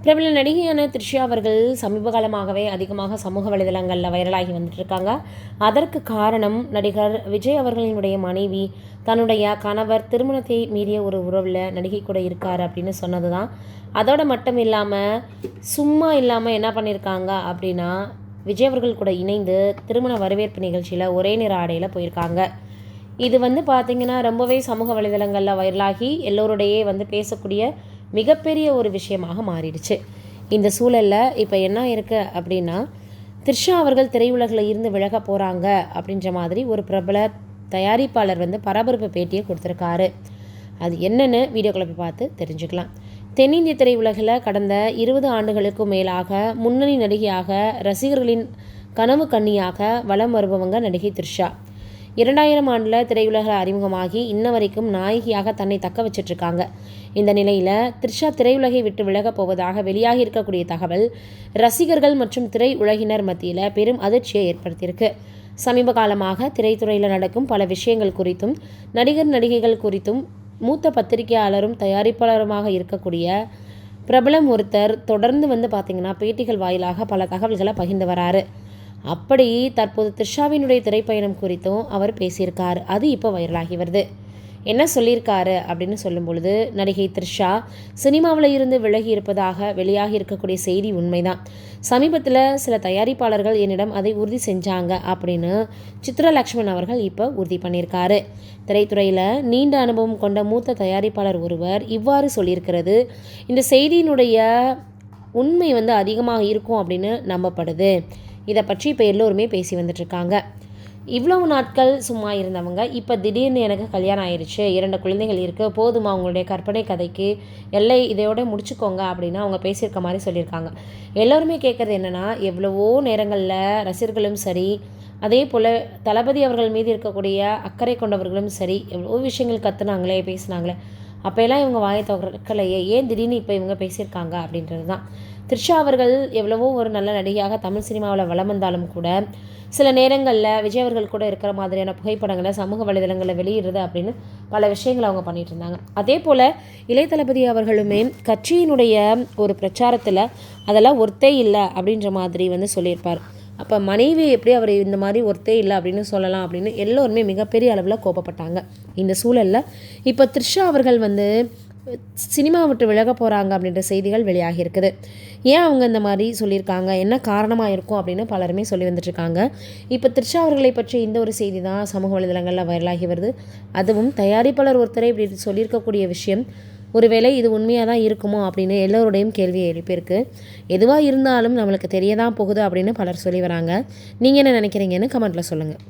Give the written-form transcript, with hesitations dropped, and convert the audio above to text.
பிரபல நடிகையான த்ரிஷா அவர்கள் சமீப காலமாகவே அதிகமாக சமூக வலைதளங்களில் வைரலாகி வந்துட்டு இருக்காங்க. அதற்கு காரணம் நடிகர் விஜய் அவர்களினுடைய மனைவி தன்னுடைய கணவர் திருமணத்தை மீறிய ஒரு உறவில் நடிகை கூட இருக்கார் அப்படின்னு சொன்னது தான். அதோடு மட்டும் இல்லாமல் சும்மா இல்லாமல் என்ன பண்ணியிருக்காங்க அப்படின்னா, விஜய் அவர்கள் கூட இணைந்து திருமண வரவேற்பு நிகழ்ச்சியில் ஒரே நிற ஆடையில் போயிருக்காங்க. இது பார்த்திங்கன்னா ரொம்பவே சமூக வலைதளங்களில் வைரலாகி எல்லோருடையே பேசக்கூடிய மிகப்பெரிய ஒரு விஷயமாக மாறிடுச்சு. இந்த சூழலில் இப்போ என்ன இருக்குது அப்படின்னா, த்ரிஷா அவர்கள் திரையுலகில் இருந்து விலக போகிறாங்க அப்படின்ற மாதிரி ஒரு பிரபல தயாரிப்பாளர் பரபரப்பு பேட்டியை கொடுத்துருக்காரு. அது என்னென்னு வீடியோக்களை போய் பார்த்து தெரிஞ்சுக்கலாம். தென்னிந்திய திரையுலகில் கடந்த 20 ஆண்டுகளுக்கும் மேலாக முன்னணி நடிகையாக ரசிகர்களின் கனவு கன்னியாக வலம் வருபவங்க நடிகை த்ரிஷா. 2000 ஆண்டில் திரையுலக அறிமுகமாகி இன்ன வரைக்கும் நாயகியாக தன்னை தக்க வச்சிட்ருக்காங்க. இந்த நிலையில் த்ரிஷா திரையுலகை விட்டு விலகப் போவதாக வெளியாகி இருக்கக்கூடிய தகவல் ரசிகர்கள் மற்றும் திரை உலகினர் மத்தியில் பெரும் அதிர்ச்சியை ஏற்படுத்தியிருக்கு. சமீப காலமாக திரைத்துறையில் நடக்கும் பல விஷயங்கள் குறித்தும் நடிகர் நடிகைகள் குறித்தும் மூத்த பத்திரிகையாளரும் தயாரிப்பாளருமாக இருக்கக்கூடிய பிரபலம் ஒருத்தர் தொடர்ந்து பார்த்திங்கன்னா பேட்டிகள் வாயிலாக பல தகவல்களை பகிர்ந்து வராரு. அப்படி தற்போது த்ரிஷாவினுடைய திரைப்பயணம் குறித்தும் அவர் பேசியிருக்கார். அது இப்போ வைரலாகி வருது. என்ன சொல்லியிருக்காரு அப்படின்னு சொல்லும் பொழுது, நடிகை த்ரிஷா சினிமாவில் இருந்து விலகி இருப்பதாக வெளியாகி இருக்கக்கூடிய செய்தி உண்மைதான். சமீபத்தில் சில தயாரிப்பாளர்கள் என்னிடம் அதை உறுதி செஞ்சாங்க அப்படின்னு சித்ரா லக்ஷ்மன் அவர்கள் இப்போ உறுதி பண்ணியிருக்காரு. திரைத்துறையில் நீண்ட அனுபவம் கொண்ட மூத்த தயாரிப்பாளர் ஒருவர் இவ்வாறு சொல்லியிருக்கிறது இந்த செய்தியினுடைய உண்மை அதிகமாக இருக்கும் அப்படின்னு நம்பப்படுது. இதை பற்றி இப்போ எல்லோருமே பேசி வந்துட்டுருக்காங்க. இவ்வளவு நாட்கள் சும்மா இருந்தவங்க இப்போ திடீர்னு எனக்கு கல்யாணம் ஆயிடுச்சு, 2 குழந்தைகள் இருக்குது, போதுமா உங்களுடைய கற்பனை கதைக்கு, எல்லை இதையோட முடிச்சுக்கோங்க அப்படின்னு அவங்க பேசியிருக்க மாதிரி சொல்லியிருக்காங்க. எல்லோருமே கேட்குறது என்னென்னா, எவ்வளவோ நேரங்களில் ரசிகர்களும் சரி, அதே போல் தளபதி அவர்கள் மீது இருக்கக்கூடிய அக்கறை கொண்டவர்களும் சரி, எவ்வளோ விஷயங்கள் கற்றுனாங்களே பேசினாங்களே, அப்போல்லாம் இவங்க வாயை திறக்கலையே, ஏன் திடீர்னு இப்போ இவங்க பேசியிருக்காங்க அப்படின்றது தான். த்ரிஷா அவர்கள் எவ்வளவோ ஒரு நல்ல நடிகையாக தமிழ் சினிமாவில் வலம் வந்தாலும் கூட சில நேரங்களில் விஜய் அவர்கள் கூட இருக்கிற மாதிரியான புகைப்படங்களை சமூக வலைதளங்களில் வெளியிடுறது அப்படின்னு பல விஷயங்களை அவங்க பண்ணிகிட்டு இருந்தாங்க. அதே போல் இளைய தளபதி அவர்களுமே கட்சியினுடைய ஒரு பிரச்சாரத்தில் அதெல்லாம் ஒர்த்தே இல்லை அப்படின்ற மாதிரி சொல்லியிருப்பார். அப்போ மனைவி எப்படி அவர் இந்த மாதிரி ஒர்த்தே இல்லை அப்படின்னு சொல்லலாம் அப்படின்னு எல்லோருமே மிகப்பெரிய அளவில் கோபப்பட்டாங்க. இந்த சூழலில் இப்போ த்ரிஷா அவர்கள் சினிமா விட்டு விலக போகிறாங்க அப்படின்ற செய்திகள் வெளியாகி இருக்குது. ஏன் அவங்க இந்த மாதிரி சொல்லியிருக்காங்க, என்ன காரணமாக இருக்கும் அப்படின்னு பலருமே சொல்லி வந்துட்டுருக்காங்க. இப்போ த்ரிஷா அவர்களை பற்றி இந்த ஒரு செய்தி தான் சமூக வலைதளங்களில் வைரலாகி வருது. அதுவும் தயாரிப்பாளர் ஒருத்தரை இப்படி சொல்லியிருக்கக்கூடிய விஷயம் ஒருவேளை இது உண்மையாக தான் இருக்குமோ அப்படின்னு எல்லோருடையும் கேள்வியை எழுப்பியிருக்கு. எதுவாக இருந்தாலும் நம்மளுக்கு தெரிய தான் போகுது அப்படின்னு பலர் சொல்லி வராங்க. நீங்கள் என்ன நினைக்கிறீங்கன்னு கமெண்ட்டில் சொல்லுங்கள்.